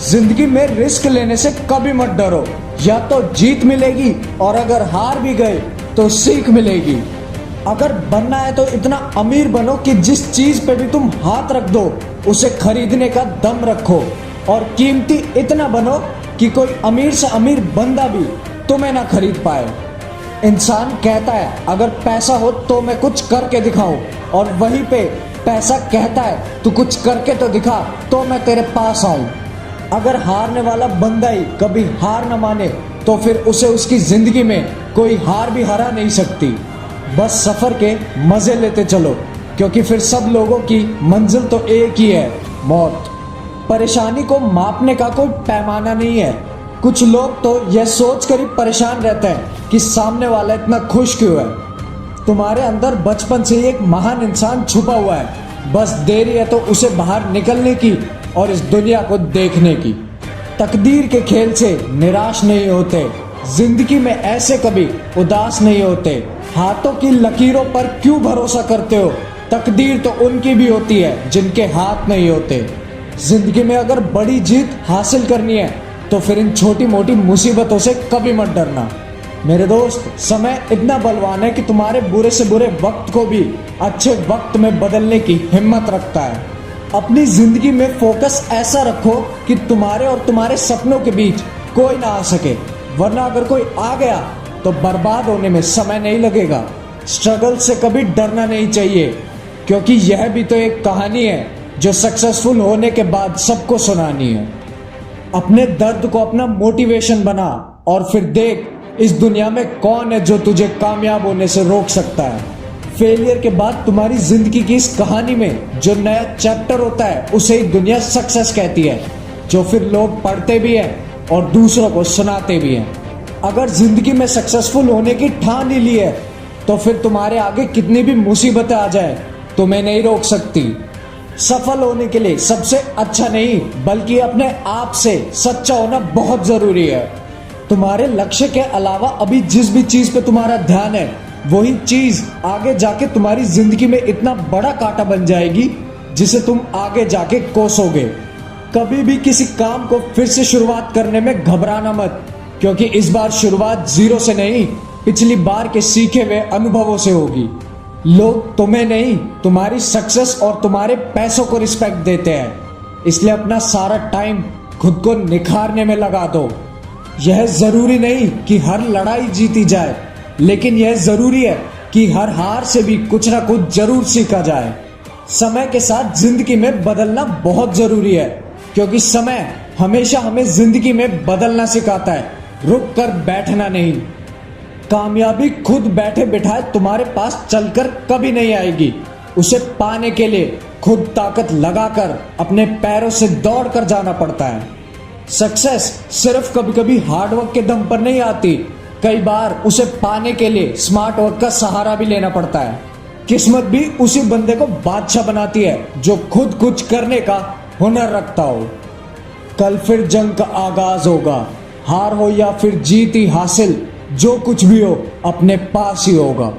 जिंदगी में रिस्क लेने से कभी मत डरो। या तो जीत मिलेगी और अगर हार भी गए तो सीख मिलेगी। अगर बनना है तो इतना अमीर बनो कि जिस चीज पे भी तुम हाथ रख दो उसे खरीदने का दम रखो, और कीमती इतना बनो कि कोई अमीर से अमीर बंदा भी तुम्हें ना खरीद पाए। इंसान कहता है अगर पैसा हो तो मैं कुछ करके दिखाऊं, और वहीं पे पैसा कहता है तू कुछ करके तो दिखा तो मैं तेरे पास आऊं। अगर हारने वाला बंदा ही कभी हार न माने तो फिर उसे उसकी जिंदगी में कोई हार भी हरा नहीं सकती। बस सफर के मजे लेते चलो, क्योंकि फिर सब लोगों की मंजिल तो एक ही है, मौत। परेशानी को मापने का कोई पैमाना नहीं है। कुछ लोग तो यह सोच कर ही परेशान रहते हैं कि सामने वाला इतना खुश क्यों है। तुम्हारे अंदर बचपन से ही एक महान इंसान छुपा हुआ है, बस देरी है तो उसे बाहर निकलने की और इस दुनिया को देखने की। तकदीर के खेल से निराश नहीं होते, जिंदगी में ऐसे कभी उदास नहीं होते। हाथों की लकीरों पर क्यों भरोसा करते हो, तकदीर तो उनकी भी होती है जिनके हाथ नहीं होते। जिंदगी में अगर बड़ी जीत हासिल करनी है तो फिर इन छोटी मोटी मुसीबतों से कभी मत डरना। मेरे दोस्त, समय इतना बलवान है कि तुम्हारे बुरे से बुरे वक्त को भी अच्छे वक्त में बदलने की हिम्मत रखता है। अपनी जिंदगी में फोकस ऐसा रखो कि तुम्हारे और तुम्हारे सपनों के बीच कोई ना आ सके, वरना अगर कोई आ गया तो बर्बाद होने में समय नहीं लगेगा। स्ट्रगल से कभी डरना नहीं चाहिए, क्योंकि यह भी तो एक कहानी है जो सक्सेसफुल होने के बाद सबको सुनानी है। अपने दर्द को अपना मोटिवेशन बना और फिर देख इस दुनिया में कौन है जो तुझे कामयाब होने से रोक सकता है। फेलियर के बाद तुम्हारी जिंदगी की इस कहानी में जो नया चैप्टर होता है उसे ही दुनिया सक्सेस कहती है, जो फिर लोग पढ़ते भी हैं और दूसरों को सुनाते भी हैं। अगर जिंदगी में सक्सेसफुल होने की ठान ही ली है तो फिर तुम्हारे आगे कितनी भी मुसीबतें आ जाए तुम्हें नहीं रोक सकती। सफल होने के लिए सबसे अच्छा नहीं बल्कि अपने आप से सच्चा होना बहुत जरूरी है। तुम्हारे लक्ष्य के अलावा अभी जिस भी चीज पे तुम्हारा ध्यान है वही चीज आगे जाके तुम्हारी जिंदगी में इतना बड़ा कांटा बन जाएगी जिसे तुम आगे जाके कोसोगे। कभी भी किसी काम को फिर से शुरुआत करने में घबराना मत, क्योंकि इस बार शुरुआत जीरो से नहीं पिछली बार के सीखे हुए अनुभवों से होगी। लोग तुम्हें नहीं तुम्हारी सक्सेस और तुम्हारे पैसों को रिस्पेक्ट देते हैं, इसलिए अपना सारा टाइम खुद को निखारने में लगा दो। यह जरूरी नहीं कि हर लड़ाई जीती जाए, लेकिन यह जरूरी है कि हर हार से भी कुछ ना कुछ जरूर सीखा जाए। समय के साथ जिंदगी में बदलना बहुत जरूरी है, क्योंकि समय हमेशा हमें जिंदगी में बदलना सिखाता है, रुक कर बैठना नहीं। कामयाबी खुद बैठे बिठाए तुम्हारे पास चलकर कभी नहीं आएगी, उसे पाने के लिए खुद ताकत लगाकर अपने पैरों से दौड़ कर जाना पड़ता है। सक्सेस सिर्फ कभी कभी हार्डवर्क के दम पर नहीं आती, कई बार उसे पाने के लिए स्मार्ट वर्क का सहारा भी लेना पड़ता है। किस्मत भी उसी बंदे को बादशाह बनाती है जो खुद कुछ करने का हुनर रखता हो। कल फिर जंग का आगाज होगा, हार हो या फिर जीत ही हासिल, जो कुछ भी हो अपने पास ही होगा।